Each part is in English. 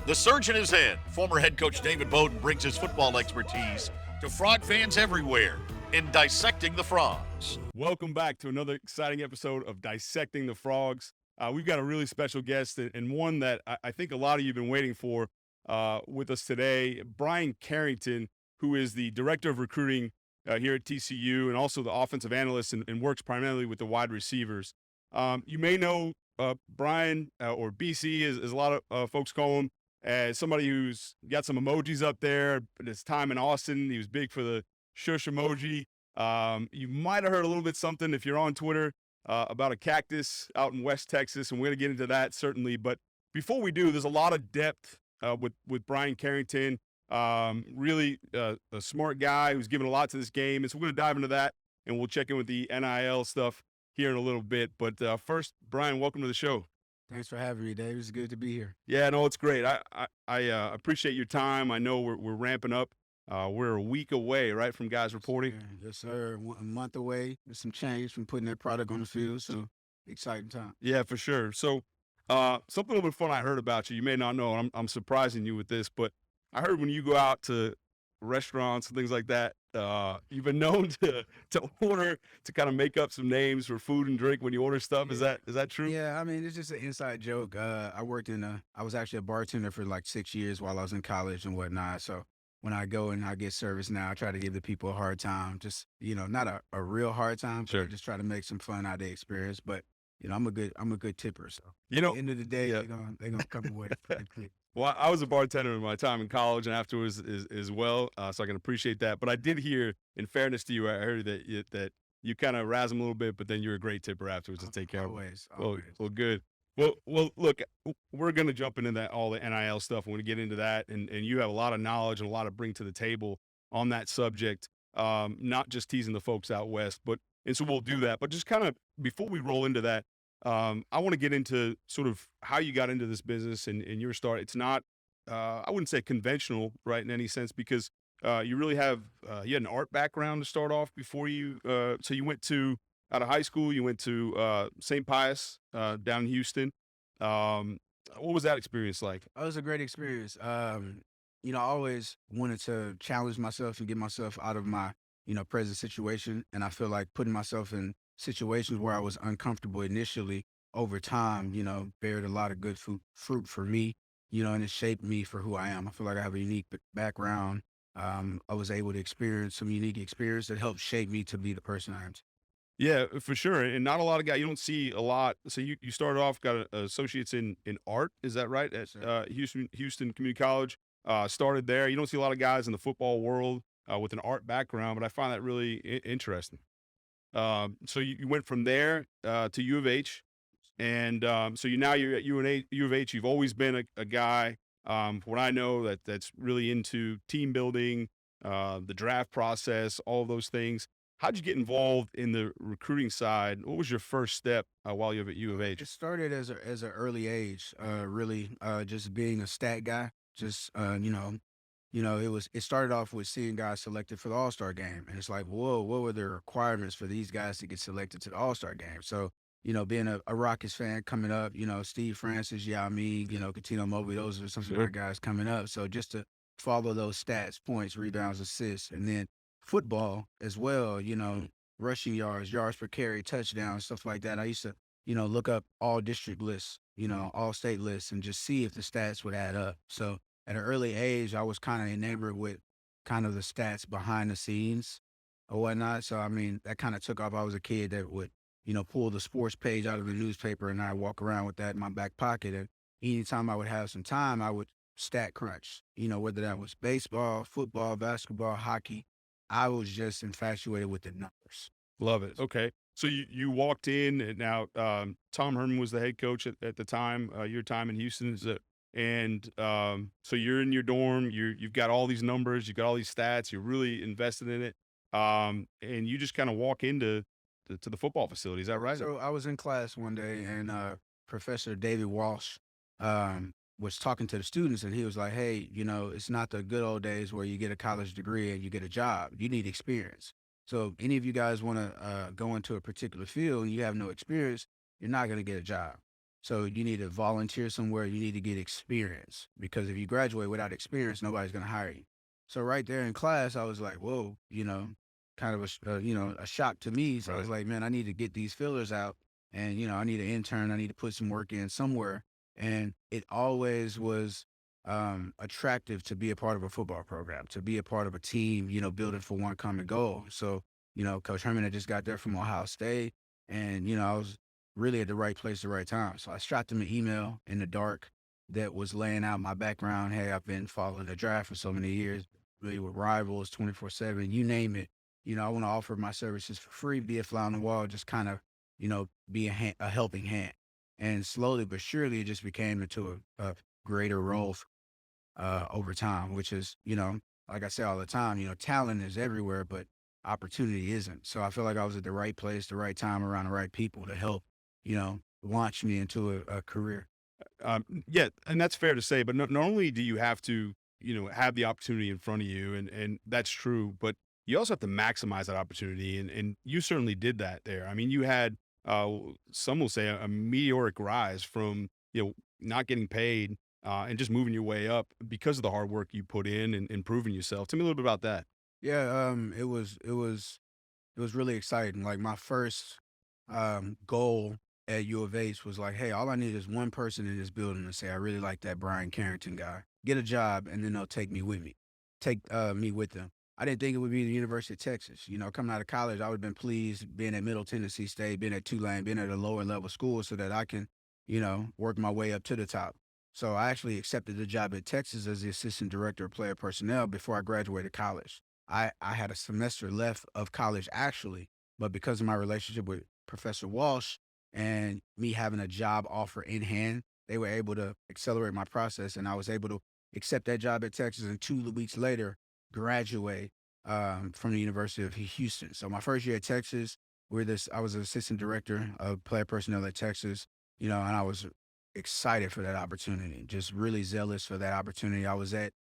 The surgeon is in. Former head coach David Beaudin brings his football expertise to frog fans everywhere in Dissecting the Frogs. Welcome back to another exciting episode of Dissecting the Frogs. We've got a really special guest and one that I think a lot of you have been waiting for with us today, Bryan Carrington, who is the Director of Recruiting here at TCU and also the offensive analyst and works primarily with the wide receivers. You may know Bryan, or BC, as a lot of folks call him, as somebody who's got some emojis up there. His time in Austin, he was big for the shush emoji. You might have heard a little bit something if you're on Twitter about a cactus out in West Texas, and we're going to get into that certainly. But before we do, there's a lot of depth with Bryan Carrington. Really a smart guy who's given a lot to this game, and so we're going to dive into that, and we'll check in with the NIL stuff here in a little bit. But first, Bryan, welcome to the show. Thanks for having me, Dave. It's good to be here. Yeah, no, it's great. I appreciate your time. I know we're ramping up. We're a week away, right, from guys reporting? Yes, sir. A month away. There's some change from putting that product on the field, so exciting time. Yeah, for sure. So something a little bit fun I heard about you. You may not know, and I'm surprising you with this, but I heard when you go out to restaurants and things like that, you've been known to order, to kind of make up some names for food and drink when you order stuff. Yeah. Is that true? Yeah, I mean, it's just an inside joke. I was actually a bartender for like 6 years while I was in college and whatnot. So when I go and I get service now, I try to give the people a hard time. Just, not a real hard time. Sure. Just try to make some fun out of the experience. But, I'm a good tipper. So You know, at the end of the day, yeah. they're gonna come away pretty quick. Well, I was a bartender in my time in college and afterwards as well, so I can appreciate that. But I did hear, in fairness to you, I heard that you kind of razz them a little bit, but then you're a great tipper afterwards to take care of them. Always. Well, good. Well, look, we're going to jump into that, all the NIL stuff. We're going to get into that, and you have a lot of knowledge and a lot to bring to the table on that subject, not just teasing the folks out west, and so we'll do that. But just kind of before we roll into that, I want to get into sort of how you got into this business and your start. It's not, I wouldn't say conventional, right, in any sense, because you really have, you had an art background to start off before you, so you went out of high school, you went to St. Pius down in Houston. What was that experience like? It was a great experience. I always wanted to challenge myself and get myself out of my, present situation. And I feel like putting myself in situations where I was uncomfortable initially over time, bared a lot of good fruit for me, and it shaped me for who I am. I feel like I have a unique background. I was able to experience some unique experience that helped shape me to be the person I am today. Yeah, for sure. And not a lot of guys, you don't see a lot. So you started off, got associates in art. Is that right? At Houston Community College, started there. You don't see a lot of guys in the football world with an art background, but I find that really interesting. So you went from there to U of H, and so you're at U of H. You've always been a guy, from what I know, that's really into team building, the draft process, all of those things. How'd you get involved in the recruiting side? What was your first step while you were at U of H? It started as an early age, really, just being a stat guy. Just it started off with seeing guys selected for the All-Star game, and it's like, whoa, what were the requirements for these guys to get selected to the All-Star game? So, being a Rockets fan coming up, Steve Francis, Yao Ming, Katino Mobley, those are some of the guys coming up. So just to follow those stats, points, rebounds, assists, and then football as well, rushing yards, yards per carry, touchdowns, stuff like that. I used to, look up all district lists, all state lists, and just see if the stats would add up. So at an early age, I was kind of enamored with kind of the stats behind the scenes or whatnot. So, I mean, that kind of took off. I was a kid that would, pull the sports page out of the newspaper, and I'd walk around with that in my back pocket. And anytime I would have some time, I would stat crunch, whether that was baseball, football, basketball, hockey. I was just infatuated with the numbers. Love it. Okay. So you walked in, and now Tom Herman was the head coach at the time, your time in Houston. So you're in your dorm, you've got all these numbers, you've got all these stats, you're really invested in it. And you just kind of walk into the football facility. Is that right? So I was in class one day, and Professor David Walsh was talking to the students, and he was like, hey, it's not the good old days where you get a college degree and you get a job. You need experience. So if any of you guys want to go into a particular field and you have no experience, you're not going to get a job. So you need to volunteer somewhere. You need to get experience because if you graduate without experience, nobody's going to hire you. So right there in class, I was like, whoa, kind of a shock to me. So I was Right. like, man, I need to get these fillers out and, I need an intern. I need to put some work in somewhere. And it always was attractive to be a part of a football program, to be a part of a team, building for one common goal. So, Coach Herman had just got there from Ohio State and, I was really at the right place at the right time. So I shot them an email in the dark that was laying out my background. Hey, I've been following the draft for so many years, really with rivals 24/7, you name it. I want to offer my services for free, be a fly on the wall, just kind of, be a helping hand. And slowly but surely, it just became into a greater role over time, which is, like I say all the time, talent is everywhere, but opportunity isn't. So I feel like I was at the right place, the right time, around the right people to help, launch me into a career. Yeah, and that's fair to say. But not only do you have to, have the opportunity in front of you, and that's true, but you also have to maximize that opportunity, and you certainly did that there. I mean, you had some will say a meteoric rise from not getting paid and just moving your way up because of the hard work you put in and improving yourself. Tell me a little bit about that. Yeah, it was really exciting. Like my first goal at U of H was like, hey, all I need is one person in this building to say, I really like that Bryan Carrington guy. Get a job, and then they'll take me with me. Take me with them. I didn't think it would be the University of Texas. Coming out of college, I would have been pleased being at Middle Tennessee State, being at Tulane, being at a lower level school so that I can, work my way up to the top. So I actually accepted the job at Texas as the assistant director of player personnel before I graduated college. I had a semester left of college actually, but because of my relationship with Professor Walsh and me having a job offer in hand, they were able to accelerate my process, and I was able to accept that job at Texas, and 2 weeks later, graduate from the University of Houston. So my first year at Texas, I was an assistant director of player personnel at Texas, and I was excited for that opportunity, just really zealous for that opportunity. I was at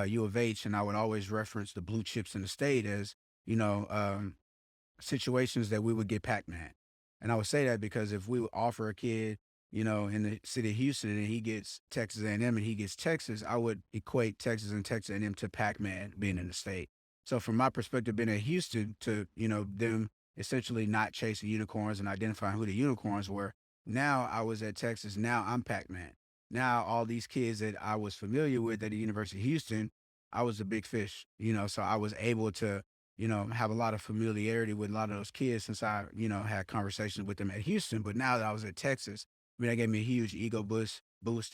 U of H, and I would always reference the blue chips in the state as, you know, um, situations that we would get Pac-Man. And I would say that because if we would offer a kid, in the city of Houston and he gets Texas A&M and M and he gets Texas, I would equate Texas and Texas A&M to Pac-Man being in the state. So from my perspective, being at Houston to, them essentially not chasing unicorns and identifying who the unicorns were. Now I was at Texas. Now I'm Pac-Man. Now all these kids that I was familiar with at the University of Houston, I was a big fish, so I was able to have a lot of familiarity with a lot of those kids since I, had conversations with them at Houston. But now that I was at Texas, I mean, that gave me a huge ego boost.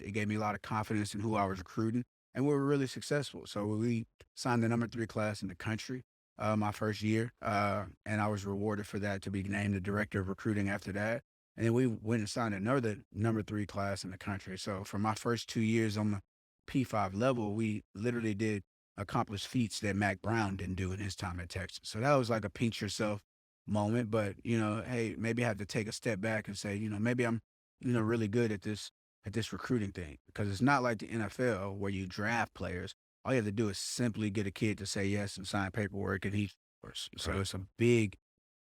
It gave me a lot of confidence in who I was recruiting. And we were really successful. So we signed the number 3 class in the country my first year. And I was rewarded for that to be named the director of recruiting after that. And then we went and signed another number 3 class in the country. So for my first 2 years on the P5 level, we literally did accomplished feats that Mac Brown didn't do in his time at Texas. So that was like a pinch yourself moment. But, hey, maybe I have to take a step back and say, maybe I'm, really good at this recruiting thing. Because it's not like the NFL where you draft players. All you have to do is simply get a kid to say yes and sign paperwork and he scores. So Right. it's a big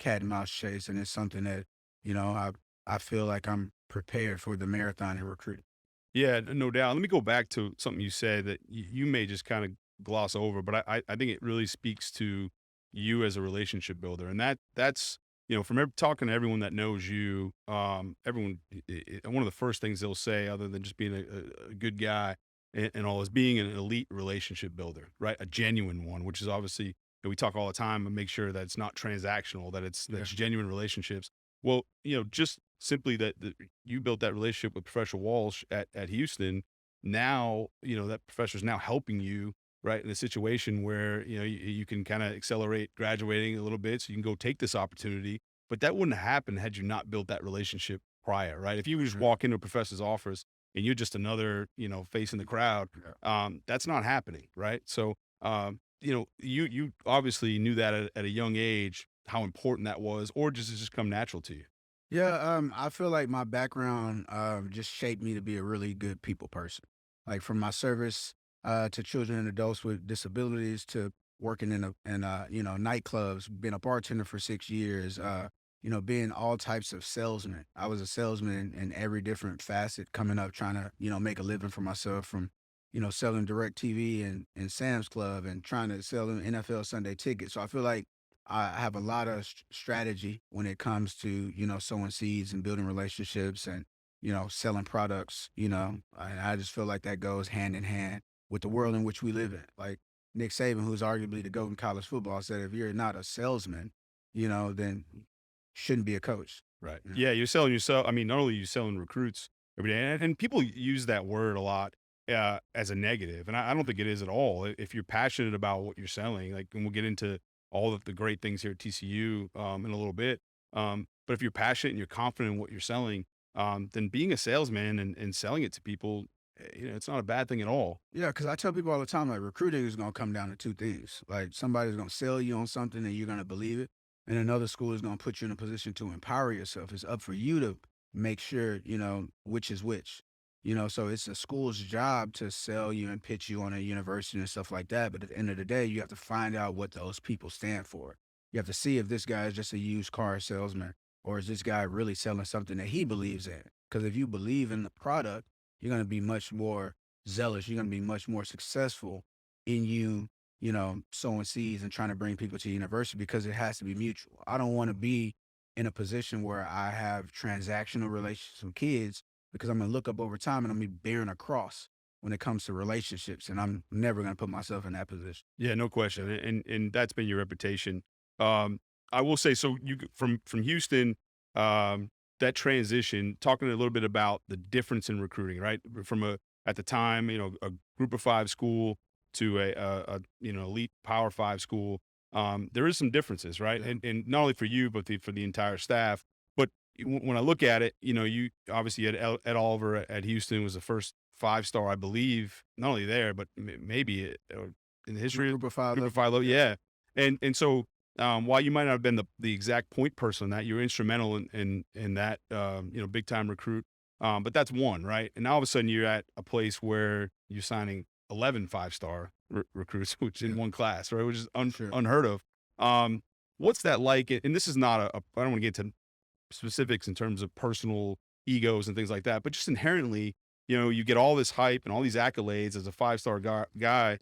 cat and mouse chase, and it's something that, I feel like I'm prepared for the marathon in recruiting. Yeah, no doubt. Let me go back to something you said that you may just kind of gloss over, but I think it really speaks to you as a relationship builder, and that's from talking to everyone that knows you, everyone one of the first things they'll say, other than just being a good guy and all, is being an elite relationship builder, right? A genuine one, which is obviously we talk all the time and make sure that it's not transactional, that Yeah. that's genuine relationships. Well, just simply that you built that relationship with Professor Walsh at Houston. Now, that professor's now helping you, right, in a situation where, you can kind of accelerate graduating a little bit so you can go take this opportunity. But that wouldn't happen had you not built that relationship prior, right? If you just Mhm. walk into a professor's office and you're just another, face in the crowd, Yeah. that's not happening, right? So, you obviously knew that at a young age, how important that was, or just come natural to you. Yeah, I feel like my background just shaped me to be a really good people person. Like from my service to children and adults with disabilities to working in nightclubs, being a bartender for 6 years, being all types of salesmen. I was a salesman in every different facet coming up, trying to, make a living for myself from, selling direct TV and Sam's Club and trying to sell them NFL Sunday tickets. So I feel like I have a lot of strategy when it comes to, sowing seeds and building relationships and, selling products, I just feel like that goes hand in hand with the world in which we live in. Like Nick Saban, who's arguably the GOAT in college football, said, if you're not a salesman, then shouldn't be a coach. Right. Yeah. Yeah, you're selling yourself. I mean, not only are you selling recruits every day, and people use that word a lot as a negative, and I don't think it is at all. If you're passionate about what you're selling, like, and we'll get into all of the great things here at TCU in a little bit. But if you're passionate and you're confident in what you're selling, then being a salesman and selling it to people, it's not a bad thing at all. Yeah, because I tell people all the time, like recruiting is going to come down to two things. Like somebody's going to sell you on something and you're going to believe it. And another school is going to put you in a position to empower yourself. It's up for you to make sure, which is which. So it's a school's job to sell you and pitch you on a university and stuff like that. But at the end of the day, you have to find out what those people stand for. You have to see if this guy is just a used car salesman or is this guy really selling something that he believes in. Because if you believe in the product, you're going to be much more zealous. You're going to be much more successful in sowing seeds and trying to bring people to university because it has to be mutual. I don't want to be in a position where I have transactional relationships with kids because I'm going to look up over time and I'm going to be bearing a cross when it comes to relationships. And I'm never going to put myself in that position. Yeah, no question, and that's been your reputation. I will say, so you from Houston, that transition, talking a little bit about the difference in recruiting, right? From at the time, a Group of Five school to a elite Power Five school. There is some differences, right? Yeah. And not only for you, but for the entire staff. But when I look at it, you obviously had Ed Oliver at Houston was the first 5-star, I believe, not only there, but maybe in the history Group of Five. Group of Five. Yeah. And so while you might not have been the exact point person on that, you're instrumental in that big time recruit. But that's one, right? And now all of a sudden you're at a place where you're signing 11 5-star recruits, which in one class, right? Which is Sure. unheard of. What's that like? And this is not I don't want to get to specifics in terms of personal egos and things like that, but just inherently, you get all this hype and all these accolades as a 5-star guy.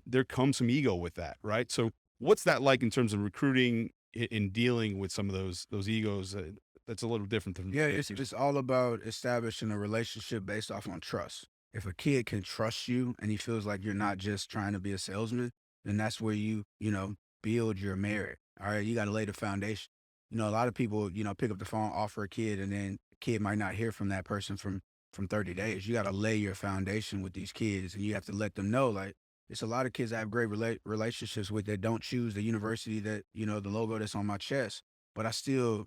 There comes some ego with that, right? So what's that like in terms of recruiting in dealing with some of those egos? That's a little different than It's all about establishing a relationship based off on trust. If a kid can trust you and he feels like you're not just trying to be a salesman, then that's where you build your merit. All right, you got to lay the foundation. A lot of people, pick up the phone, offer a kid, and then the kid might not hear from that person from 30 days. You got to lay your foundation with these kids, and you have to let them know, like, it's a lot of kids I have great relationships with that don't choose the university that, the logo that's on my chest, but I still,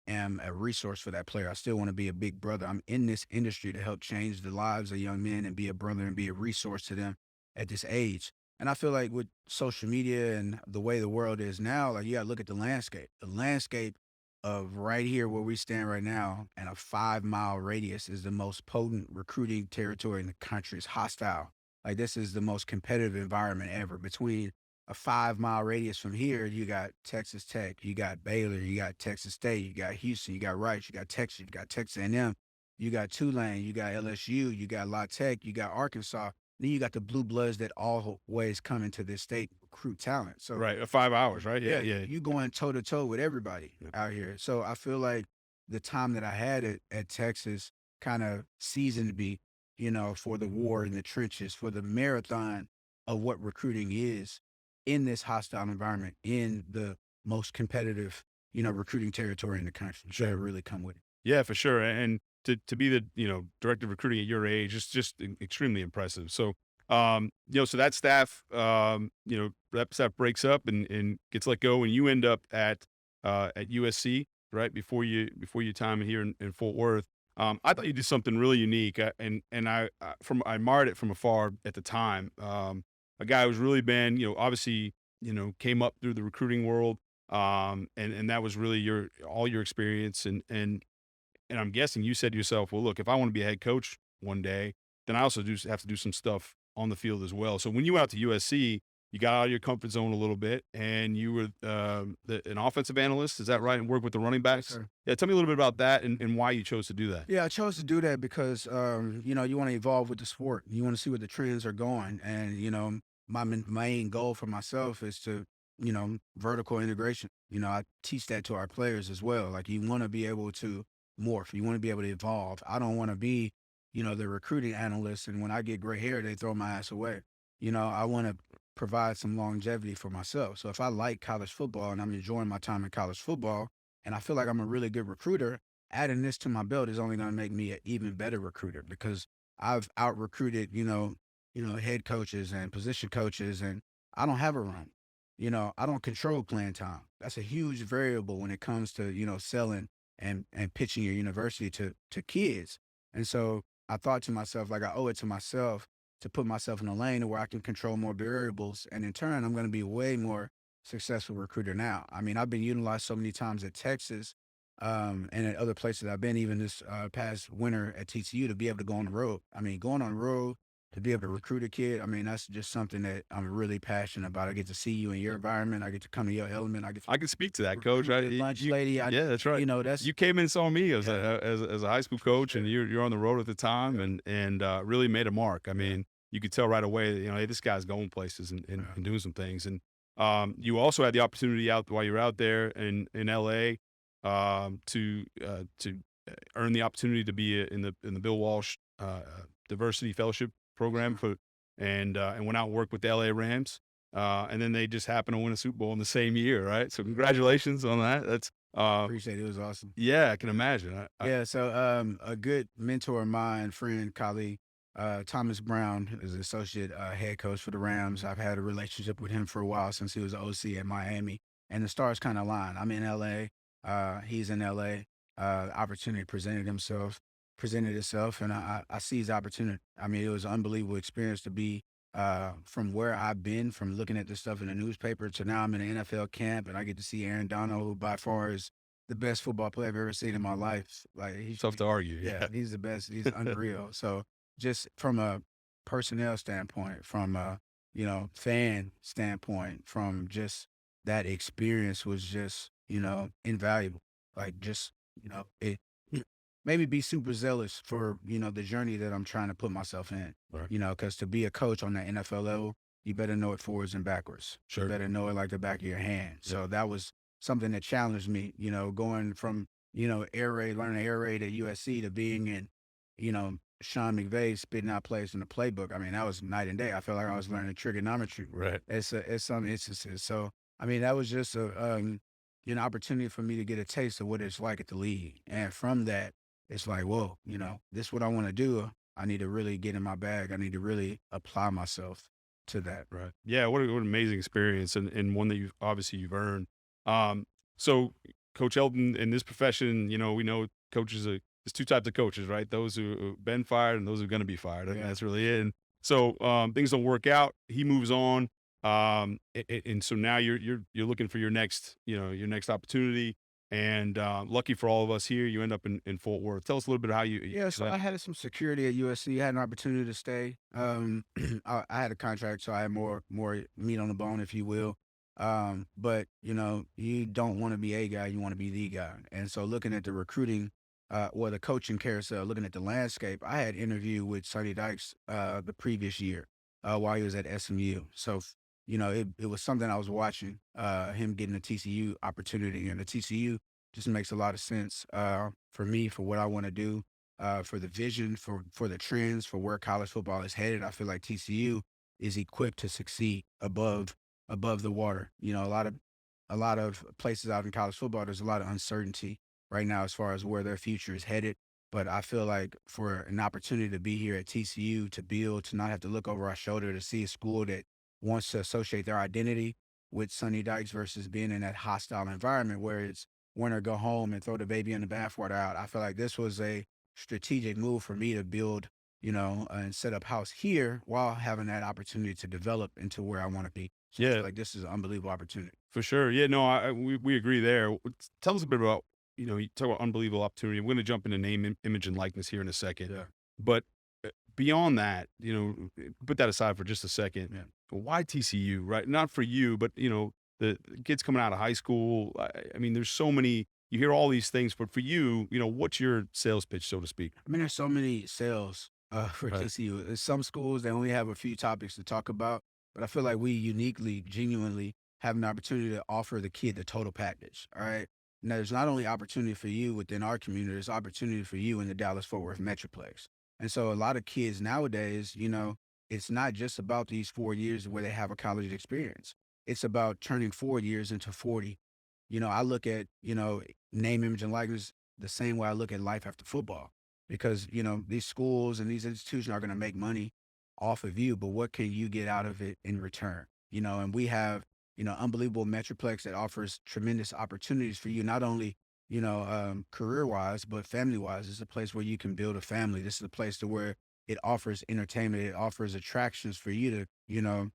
am a resource for that player. I still want to be a big brother. I'm in this industry to help change the lives of young men and be a brother and be a resource to them at this age. And I feel like with social media and the way the world is now, like you got to look at the landscape. The landscape of right here where we stand right now and a 5-mile radius is the most potent recruiting territory in the country. It's hostile. Like this is the most competitive environment ever. Between a 5-mile radius from here, you got Texas Tech, you got Baylor, you got Texas State, you got Houston, you got Rice, you got Texas A&M, you got Tulane, you got LSU, you got La Tech, you got Arkansas. Then you got the blue bloods that always come into this state recruit talent. So right, 5 hours, right? Yeah. You going toe to toe with everybody out here. So I feel like the time that I had at Texas kind of seasoned me, for the war in the trenches, for the marathon of what recruiting is in this hostile environment, in the most competitive, recruiting territory in the country. So it really come with it. Yeah, for sure. And to be the, director of recruiting at your age is just extremely impressive. So, so that staff, that staff breaks up and gets let go, and you end up at USC, right? Before you time here in Fort Worth. I thought you did something really unique, and I admired it from afar at the time. A guy who's really been, obviously, came up through the recruiting world, and that was really all your experience, and I'm guessing you said to yourself, well, look, if I want to be a head coach one day, then I also have to do some stuff on the field as well. So when you went out to USC, you got out of your comfort zone a little bit, and you were an offensive analyst. Is that right? And work with the running backs. sir. Yeah, tell me a little bit about that and why you chose to do that. Yeah, I chose to do that because you know, you want to evolve with the sport. You want to see where the trends are going, and you know, my main goal for myself is to, you know, vertical integration. You know, I teach that to our players as well. Like, you want to be able to morph. You want to be able to evolve. I don't want to be, you know, the recruiting analyst, and when I get gray hair, they throw my ass away. You know, I want to provide some longevity for myself. So if I like college football and I'm enjoying my time in college football, and I feel like I'm a really good recruiter, adding this to my belt is only going to make me an even better recruiter, because I've out recruited, you know, head coaches and position coaches, and I don't have a run. You know, I don't control playing time. That's a huge variable when it comes to, you know, selling and pitching your university to kids. And so I thought to myself, like, I owe it to myself to put myself in a lane where I can control more variables. And in turn, I'm going to be way more successful recruiter now. I mean, I've been utilized so many times at Texas, and at other places I've been, even this past winter at TCU, to be able to go on the road. I mean, going on the road to be able to recruit a kid, I mean, that's just something that I'm really passionate about. I get to see you in your environment. I get to come to your element. I get to I can speak to that, Coach. recruit the lunch lady. Yeah, that's right. You know, that's You came in and saw me as Yeah. as a high school coach, and you're on the road at the time, and really made a mark. I mean, you could tell right away that, you know, hey, this guy's going places and doing some things. And you also had the opportunity out while you were out there in LA, to earn the opportunity to be in the Bill Walsh Diversity Fellowship program and went out and worked with the LA Rams. And then they just happened to win a Super Bowl in the same year, right? So congratulations on that. That's appreciate it. It was awesome. yeah, I can imagine. Yeah, so a good mentor of mine, friend, colleague, Thomas Brown, is the associate head coach for the Rams. I've had a relationship with him for a while, since he was OC at Miami, and the stars kind of aligned. I'm in LA, he's in LA. Opportunity presented itself, and I seized the opportunity. I mean, it was an unbelievable experience to be from where I've been, from looking at this stuff in the newspaper, to now I'm in an NFL camp, and I get to see Aaron Donald, who by far is the best football player I've ever seen in my life. Like, Tough to argue. yeah, he's the best. He's unreal. So just from a personnel standpoint, from a, you know, fan standpoint, from just that experience was just, you know, invaluable. Like, just, you know, it made me be super zealous for, you know, the journey that I'm trying to put myself in. Right. You know, because to be a coach on that NFL level, you better know it forwards and backwards. Sure. You better know it like the back of your hand. So that was something that challenged me, you know, going from, you know, learning air raid at USC, to being in, you know, Sean McVay spitting out plays in the playbook. I mean, that was night and day. I felt like I was learning trigonometry. Right. It's some instances. So, I mean, that was just an opportunity for me to get a taste of what it's like at the league. And from that, it's like, whoa, you know, this is what I want to do. I need to really get in my bag. I need to really apply myself to that. Right. Yeah. What an amazing experience, and one that you've earned. So Coach Elton, in this profession, you know, we know coaches there's two types of coaches, right? Those who've been fired and those who are going to be fired. Yeah. That's really it. And so things don't work out. He moves on. And so now you're looking for your next opportunity. And lucky for all of us here, you end up in Fort Worth. Tell us a little bit how you. Yeah, so I had some security at USC. I had an opportunity to stay. I had a contract, so I had more meat on the bone, if you will. But you know, you don't want to be a guy; you want to be the guy. And so, looking at the recruiting, or the coaching carousel, looking at the landscape, I had interviewed with Sonny Dykes the previous year while he was at SMU. So, you know, it was something I was watching, him getting a TCU opportunity, and the TCU just makes a lot of sense for me, for what I want to do, for the vision, for the trends, for where college football is headed. I feel like TCU is equipped to succeed above the water. You know, a lot of places out in college football, there's a lot of uncertainty right now as far as where their future is headed. But I feel like for an opportunity to be here at TCU, to build, to not have to look over our shoulder, to see a school that wants to associate their identity with Sonny Dykes, versus being in that hostile environment where it's win or go home and throw the baby in the bathwater out. I feel like this was a strategic move for me to build, you know, and set up house here while having that opportunity to develop into where I want to be. So I Yeah, feel like this is an unbelievable opportunity. for sure. Yeah, no, we agree there. Tell us a bit about, you know, you talk about unbelievable opportunity. We're going to jump into name, image, and likeness here in a second. Yeah. But beyond that, put that aside for just a second. Yeah. Why TCU, right? Not for you, but the kids coming out of high school. I mean, there's so many. You hear all these things, but for you, what's your sales pitch, so to speak? I mean, there's so many sales for Right. TCU. There's some schools they only have a few topics to talk about, but I feel like we uniquely, genuinely have an opportunity to offer the kid the total package. All right. Now, there's not only opportunity for you within our community, there's opportunity for you in the Dallas-Fort Worth Metroplex. And so a lot of kids nowadays, it's not just about these 4 years where they have a college experience. It's about turning 4 years into 40. I look at, name, image, and likeness the same way I look at life after football because, these schools and these institutions are going to make money off of you, but what can you get out of it in return? And we have, unbelievable Metroplex that offers tremendous opportunities for you, not only, career wise, but family wise. It's a place where you can build a family. This is a place to where it offers entertainment. It offers attractions for you to,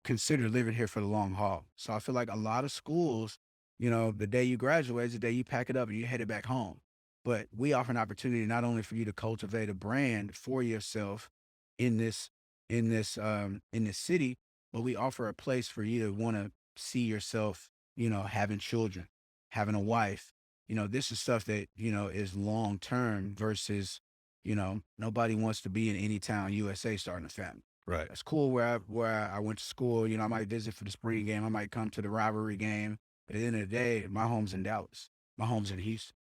consider living here for the long haul. So I feel like a lot of schools, the day you graduate is the day you pack it up and you headed back home. But we offer an opportunity not only for you to cultivate a brand for yourself in this city, but we offer a place for you to want to see yourself, having children, having a wife. This is stuff that, is long term versus, nobody wants to be in any town USA starting a family. Right. That's cool where I went to school. I might visit for the spring game. I might come to the rivalry game. But at the end of the day, my home's in Dallas. My home's in Houston.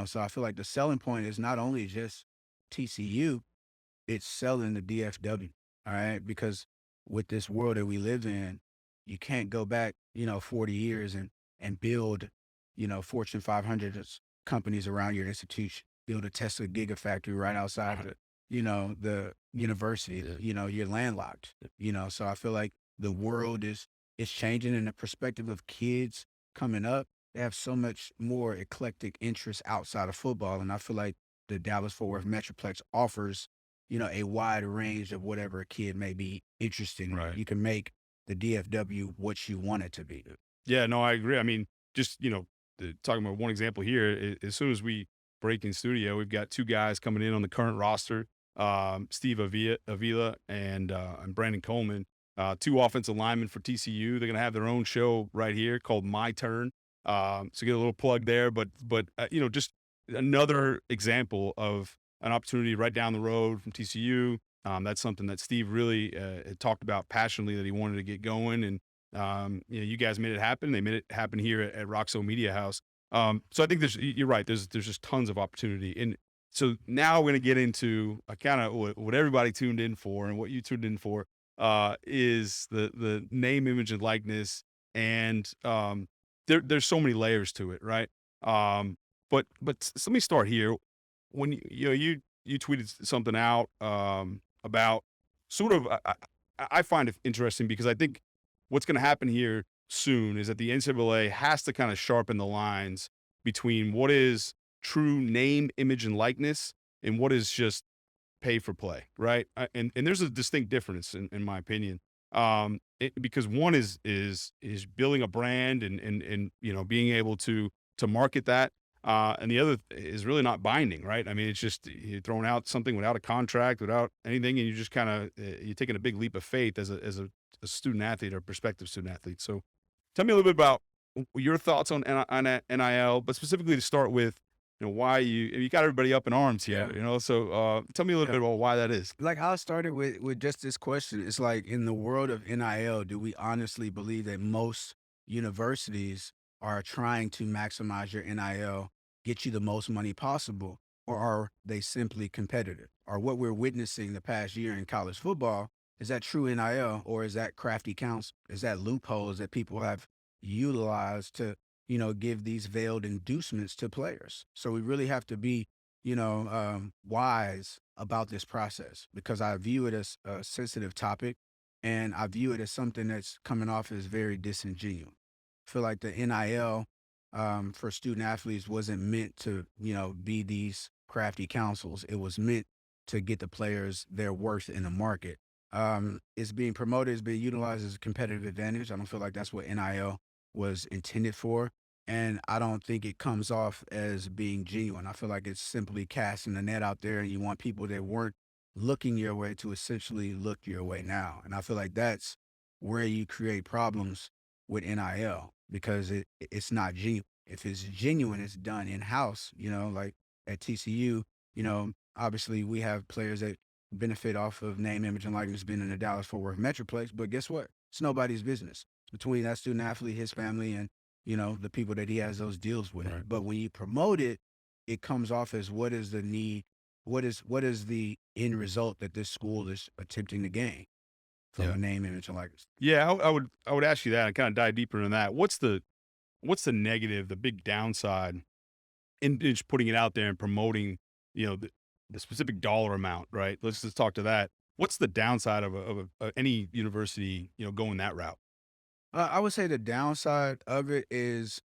So I feel like the selling point is not only just TCU, it's selling the DFW. All right. Because with this world that we live in, you can't go back, 40 years and build, Fortune 500 companies around your institution, build a Tesla gigafactory right outside the university. You're landlocked. So I feel like the world is changing, and the perspective of kids coming up, they have so much more eclectic interests outside of football. And I feel like the Dallas-Fort Worth Metroplex offers, a wide range of whatever a kid may be interested in. Right. You can make the DFW what you want it to be. Yeah, no, I agree. I mean, just, talking about one example here, as soon as we break in studio, we've got two guys coming in on the current roster, Steve Avila and Brandon Coleman, two offensive linemen for TCU. They're going to have their own show right here called My Turn. So get a little plug there, but just another example of an opportunity right down the road from TCU. That's something that Steve really had talked about passionately that he wanted to get going. And, you guys made it happen. They made it happen here at Roxo Media House. So I think you're right. There's just tons of opportunity. And so now we're going to get into kind of what everybody tuned in for, and what you tuned in for is the name, image, and likeness. And there's so many layers to it, right? But let me start here. When you tweeted something out about sort of, I find it interesting because I think what's going to happen here soon is that the NCAA has to kind of sharpen the lines between what is true name, image, and likeness and what is just pay for play, right? And there's a distinct difference in my opinion, because one is building a brand and being able to market that. And the other is really not binding, right? I mean, it's just you're throwing out something without a contract, without anything, and you just kind of you're taking a big leap of faith as a student athlete or prospective student athlete. So, tell me a little bit about your thoughts on NIL, but specifically to start with, why you got everybody up in arms here, So, tell me a little bit about why that is. Like how I started with just this question, it's like in the world of NIL, do we honestly believe that most universities are trying to maximize your NIL, get you the most money possible, or are they simply competitive? Or what we're witnessing the past year in college football, is that true NIL, or is that crafty counsel? Is that loopholes that people have utilized to, give these veiled inducements to players? So we really have to be, wise about this process, because I view it as a sensitive topic, and I view it as something that's coming off as very disingenuous. I feel like the NIL for student athletes wasn't meant to, be these crafty counsels. It was meant to get the players their worth in the market. It's being promoted, it's being utilized as a competitive advantage. I don't feel like that's what NIL was intended for. And I don't think it comes off as being genuine. I feel like it's simply casting the net out there, and you want people that weren't looking your way to essentially look your way now. And I feel like that's where you create problems with NIL, because it's not genuine. If it's genuine, it's done in house, like at TCU, obviously we have players that benefit off of name, image, and likeness being in the Dallas Fort Worth Metroplex. But guess what? It's nobody's business. It's between that student athlete, his family, and the people that he has those deals with. Right. But when you promote it, it comes off as what is the need, what is the end result that this school is attempting to gain from Yeah. a name, image, and likeness. Yeah, I would ask you that and kind of dive deeper into that. What's the negative, the big downside in just putting it out there and promoting, the specific dollar amount, right? Let's just talk to that. What's the downside of any university, going that route? I would say the downside of it is,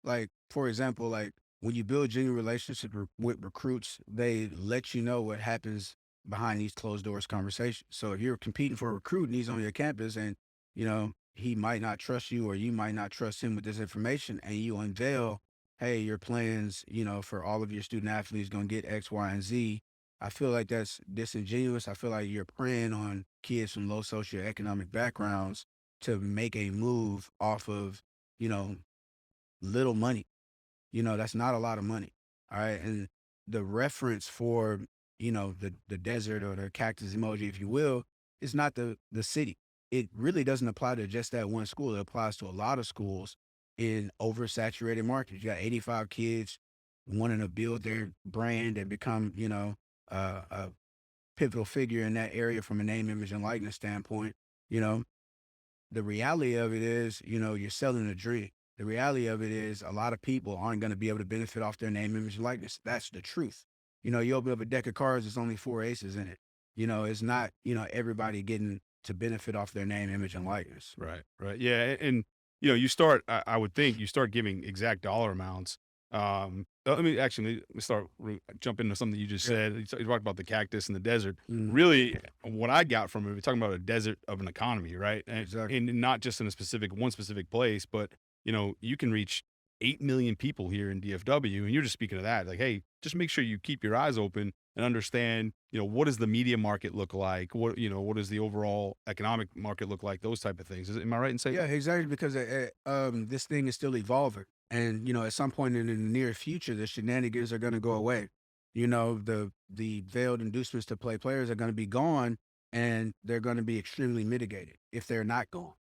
like, for example, like when you build genuine relationships with recruits, they let you know what happens behind these closed doors conversations. So if you're competing for a recruit and he's on your campus, and he might not trust you, or you might not trust him with this information, and you unveil, hey, your plans, for all of your student athletes going to get X, Y, and Z. I feel like that's disingenuous. I feel like you're preying on kids from low socioeconomic backgrounds to make a move off of, you know, little money. That's not a lot of money. All right. And the reference for, the desert or the cactus emoji, if you will, is not the city. It really doesn't apply to just that one school. It applies to a lot of schools in oversaturated markets. You got 85 kids wanting to build their brand and become, a pivotal figure in that area from a name, image, and likeness standpoint. You know, the reality of it is, you're selling a dream. The reality of it is a lot of people aren't going to be able to benefit off their name, image, and likeness. That's the truth. You open up a deck of cards, there's only 4 aces in it. It's not, everybody getting to benefit off their name, image, and likeness. Right, right. Yeah, and you start. I would think you start giving exact dollar amounts. Let me jump into something you just Yeah. said. You talked about the cactus and the desert. Mhm. Really, what I got from it, we're talking about a desert of an economy, right? Exactly. And not just in one specific place, but you can reach 8 million people here in DFW, and you're just speaking of that. Like, hey, just make sure you keep your eyes open and understand, what does the media market look like? What does the overall economic market look like? Those type of things. Am I right in saying Yeah, that? exactly. Because this thing is still evolving, and at some point in the near future, the shenanigans are going to go away. The veiled inducements to play players are going to be gone, and they're going to be extremely mitigated if they're not gone.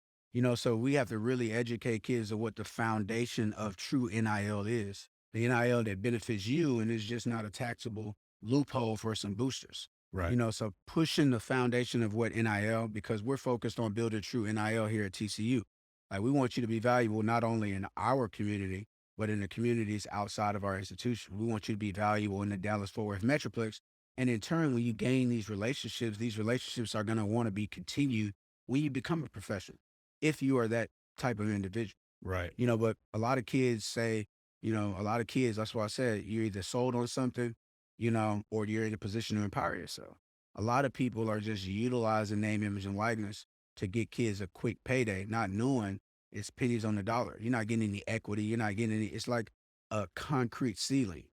So we have to really educate kids of what the foundation of true NIL is. The NIL that benefits you and is just not a taxable loophole for some boosters. Right. So pushing the foundation of what NIL, because we're focused on building true NIL here at TCU. Like, we want you to be valuable not only in our community, but in the communities outside of our institution. We want you to be valuable in the Dallas Fort Worth Metroplex. And in turn, when you gain these relationships are going to want to be continued when you become a professional, if you are that type of individual. Right. But a lot of kids say, that's why I said you're either sold on something, or you're in a position to empower yourself. A lot of people are just utilizing name, image, and likeness to get kids a quick payday, not knowing it's pennies on the dollar. You're not getting any equity. You're not getting any, it's like a concrete ceiling.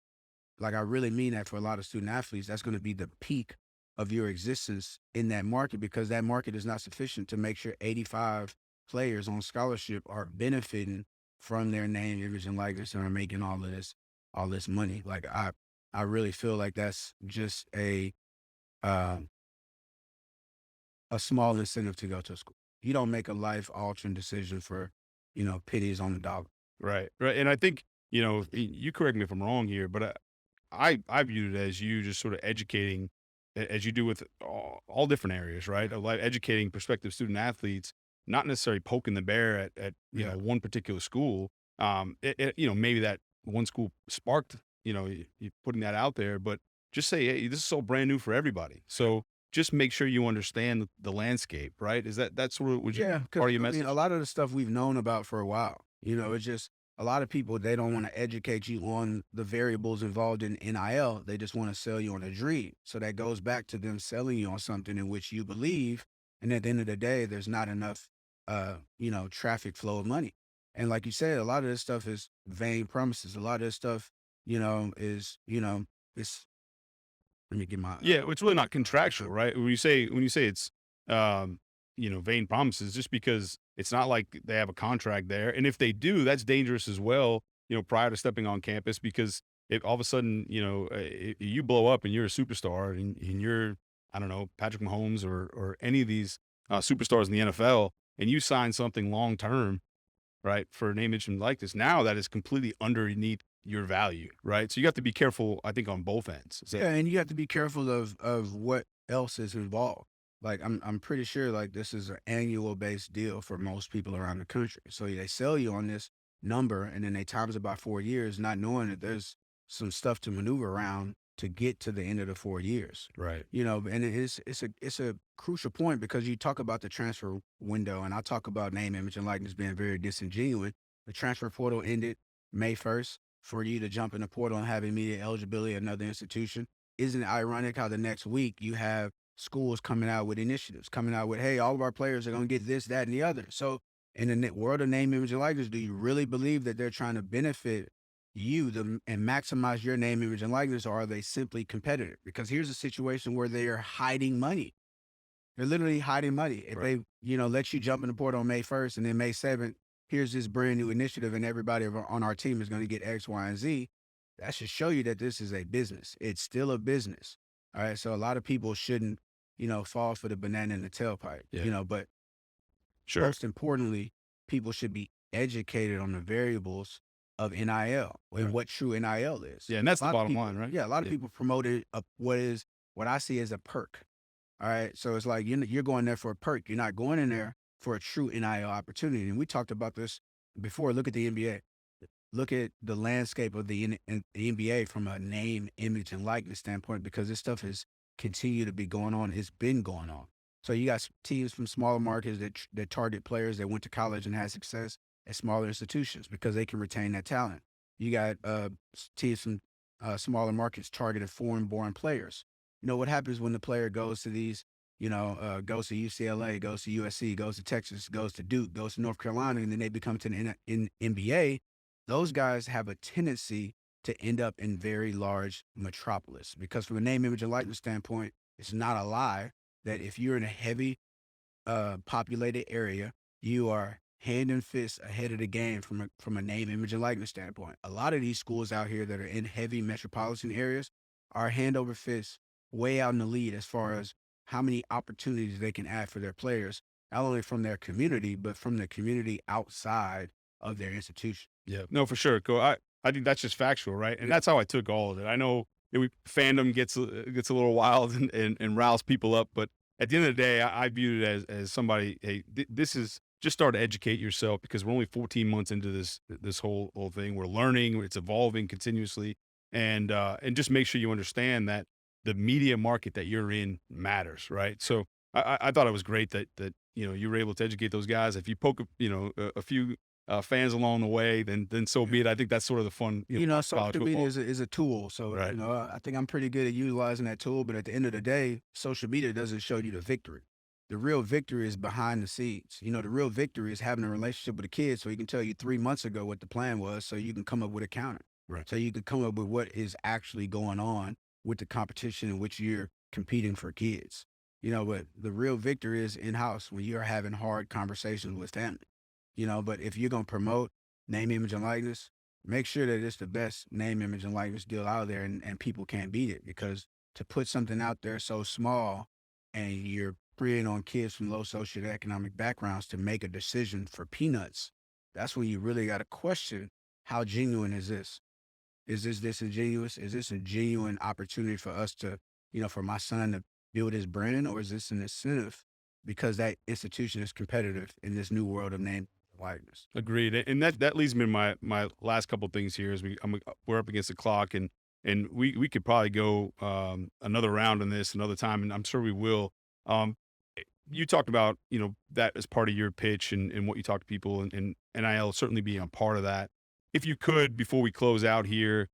Like, I really mean that for a lot of student athletes. That's going to be the peak of your existence in that market, because that market is not sufficient to make sure 85 players on scholarship are benefiting from their name, image, and likeness, and are making all this money. Like, I really feel like that's just uh, a small incentive to go to school. You don't make a life altering decision for, pennies on the dollar. Right. Right. And I think, you correct me if I'm wrong here, but I viewed it as you just sort of educating, as you do with all different areas, right? Of, like, educating prospective student athletes, not necessarily poking the bear at Yeah. one particular school. Maybe that one school sparked, you putting that out there, but just say, hey, this is so brand new for everybody. So just make sure you understand the landscape, right? That's sort of Yeah, because part of your I message? mean, a lot of the stuff we've known about for a while. It's just a lot of people, they don't want to educate you on the variables involved in NIL. They just want to sell you on a dream. So that goes back to them selling you on something in which you believe, and at the end of the day, there's not enough, traffic flow of money. And like you said, a lot of this stuff is vain promises. A lot of this stuff, is, it's, let me get my, Yeah, it's really not contractual, right? When you say it's vain promises, just because it's not like they have a contract there. And if they do, that's dangerous as well, prior to stepping on campus, because if all of a sudden, you blow up and you're a superstar and you're, I don't know, Patrick Mahomes or any of these superstars in the NFL, and you sign something long term, right, for name, image, and likeness, now that is completely underneath your value, right? So you have to be careful, I think, on both ends. yeah, and you have to be careful of what else is involved. Like I'm pretty sure like this is an annual based deal for most people around the country. So they sell you on this number and then they times it by 4 years, not knowing that there's some stuff to maneuver around to get to the end of the 4 years. Right. And it's a crucial point because you talk about the transfer window and I talk about name, image, and likeness being very disingenuous. The transfer portal ended May 1st. For you to jump in the portal and have immediate eligibility at another institution. Isn't it ironic how the next week you have schools coming out with initiatives, coming out with, hey, all of our players are going to get this, that, and the other. So in the world of name, image, and likeness, do you really believe that they're trying to benefit you and maximize your name, image, and likeness, or are they simply competitive? Because here's a situation where they are hiding money. They're literally hiding money. If Right. they, let you jump in the portal on May 1st and then May 7th, here's this brand new initiative and everybody on our team is going to get X, Y, and Z. That should show you that this is a business. It's still a business. All right. So a lot of people shouldn't, fall for the banana in the tailpipe, Yeah. but Sure. most importantly, people should be educated on the variables of NIL and Right. what true NIL is. Yeah, and that's A the lot of bottom people- line, right? Yeah. A lot of Yeah. people promoted what I see as a perk. All right. So it's like you're going there for a perk. You're not going in there for a true NIL opportunity. And we talked about this before. Look at the NBA. Look at the landscape of the NBA from a name, image, and likeness standpoint, because this stuff has continued to be going on. It's been going on. So you got teams from smaller markets that target players that went to college and had success at smaller institutions because they can retain that talent. You got teams from smaller markets targeted foreign-born players. What happens when the player goes to these, goes to UCLA, goes to USC, goes to Texas, goes to Duke, goes to North Carolina, and then they become to the NBA. Those guys have a tendency to end up in very large metropolis because from a name, image, and likeness standpoint, it's not a lie that if you're in a heavy populated area, you are hand and fist ahead of the game from a name, image, and likeness standpoint. A lot of these schools out here that are in heavy metropolitan areas are hand over fist way out in the lead as far as how many opportunities they can add for their players, not only from their community, but from the community outside of their institution. Yeah, no, for sure. I think that's just factual, right? And that's how I took all of it. I know fandom gets a little wild and riles people up, but at the end of the day, I viewed it as somebody. Hey, this is just start to educate yourself because we're only 14 months into this whole thing. We're learning, it's evolving continuously, and just make sure you understand that the media market that you're in matters, right? So I thought it was great that you were able to educate those guys. If you poke a few fans along the way, then so be it. I think that's sort of the fun. Social college media football. is a tool. So, Right. I think I'm pretty good at utilizing that tool. But at the end of the day, social media doesn't show you the victory. The real victory is behind the scenes. The real victory is having a relationship with a kid so he can tell you 3 months ago what the plan was so you can come up with a counter. Right. So you can come up with what is actually going on with the competition in which you're competing for kids. But the real victory is in-house when you're having hard conversations with family. But if you're going to promote name, image, and likeness, make sure that it's the best name, image, and likeness deal out there and people can't beat it because to put something out there so small and you're preying on kids from low socioeconomic backgrounds to make a decision for peanuts, that's when you really got to question how genuine is this? Is this disingenuous? Is this a genuine opportunity for us to, for my son to build his brand, or is this an incentive because that institution is competitive in this new world of name and likeness? Agreed, and that leads me to my last couple things here. As we're up against the clock, and we could probably go another round on this another time, and I'm sure we will. You talked about that as part of your pitch and what you talk to people, and NIL certainly being a part of that. If you could, before we close out here,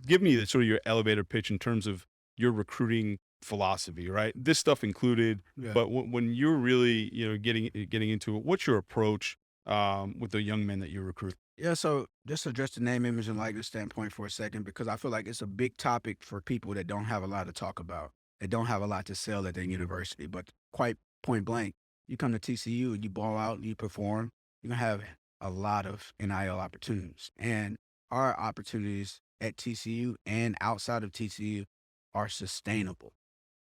give me sort of your elevator pitch in terms of your recruiting philosophy, right? This stuff included, Yeah. but when you're really, getting into it, what's your approach with the young men that you recruit? Yeah, so just address the name, image, and likeness standpoint for a second, because I feel like it's a big topic for people that don't have a lot to talk about, that don't have a lot to sell at their university. But quite point blank, you come to TCU and you ball out and you perform, you're gonna have a lot of NIL opportunities. And our opportunities at TCU and outside of TCU are sustainable.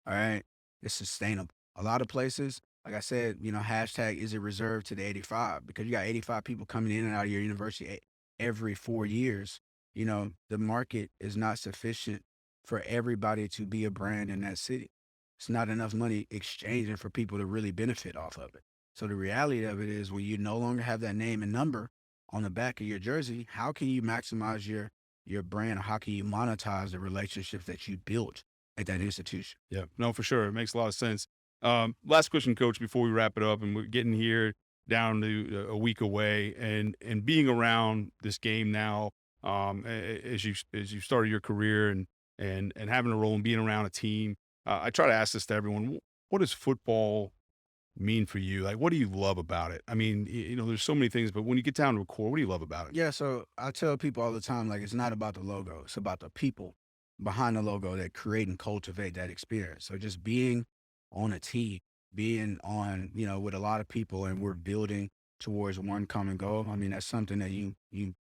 All right. It's sustainable. A lot of places, like I said, hashtag is it reserved to the 85, because you got 85 people coming in and out of your university every 4 years. The market is not sufficient for everybody to be a brand in that city. It's not enough money exchanging for people to really benefit off of it. So the reality of it is, when you no longer have that name and number on the back of your jersey, how can you maximize your brand? Or how can you monetize the relationships that you built at that institution? Yeah, no, for sure. It makes a lot of sense. Last question, Coach, before we wrap it up, and we're getting here down to a week away, and being around this game now, as you started your career and having a role and being around a team, I try to ask this to everyone: what does football mean for you? Like, what do you love about it? I mean, there's so many things, but when you get down to a core, what do you love about it? Yeah, so I tell people all the time, like, it's not about the logo, it's about the people behind the logo that create and cultivate that experience. So just being on a team, being on, with a lot of people, and we're building towards one common goal. I mean, that's something that you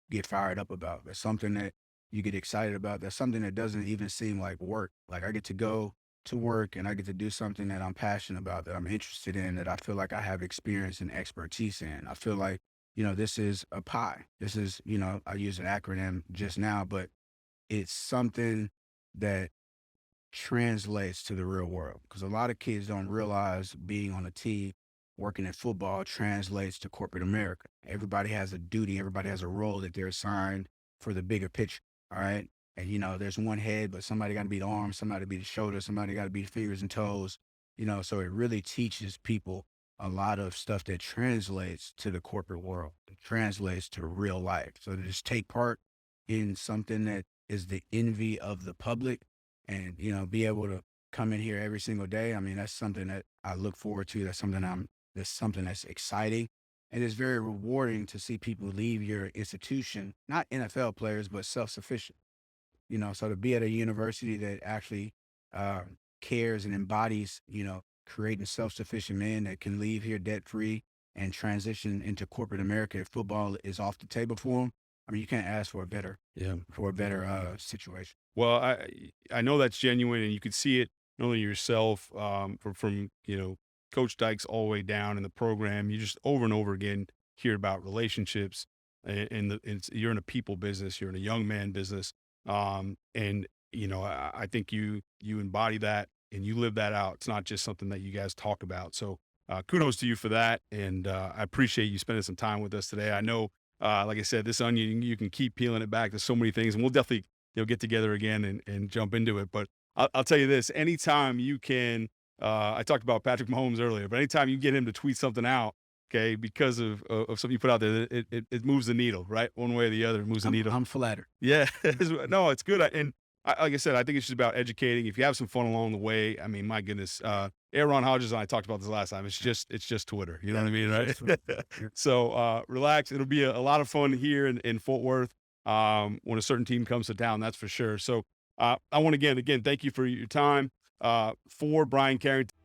get fired up about. That's something that you get excited about. That's something that doesn't even seem like work. Like, I get to go to work and I get to do something that I'm passionate about, that I'm interested in, that I feel like I have experience and expertise in. I feel like, this is a pie. This is, I use an acronym just now, but it's something that translates to the real world, because a lot of kids don't realize being on a team, working in football, translates to corporate America. Everybody has a duty, everybody has a role that they're assigned for the bigger picture. All right. And there's one head, but somebody got to be the arm, somebody to be the shoulder, somebody got to be the fingers and toes. So it really teaches people a lot of stuff that translates to the corporate world, it translates to real life. So to just take part in something that is the envy of the public, and be able to come in here every single day. I mean, that's something that I look forward to. That's something that's exciting, and it's very rewarding to see people leave your institution, not NFL players, but self-sufficient. So to be at a university that actually uh, cares and embodies, creating self-sufficient men that can leave here debt-free and transition into corporate America, if football is off the table for them, I mean, you can't ask for a better Yeah. situation. Well, I know that's genuine, and you can see it not only yourself, from Coach Dykes all the way down in the program. You just over and over again hear about relationships, and you're in a people business, you're in a young man business, and I think you embody that and you live that out. It's not just something that you guys talk about. So kudos to you for that, and I appreciate you spending some time with us today. I know, like I said, this onion, you can keep peeling it back. There's so many things, and we'll definitely get together again and jump into it. But I'll tell you this: anytime you can, I talked about Patrick Mahomes earlier, but anytime you get him to tweet something out, okay, because of something you put out there, it moves the needle, right? One way or the other, it moves the needle. I'm flattered. Yeah, no, it's good. And like I said, I think it's just about educating. If you have some fun along the way, I mean, my goodness, Aaron Hodges and I talked about this last time. It's just Twitter. You know what I mean, right? So relax. It'll be a lot of fun here in Fort Worth when a certain team comes to town. That's for sure. So I want to again thank you for your time. For Bryan Carrington.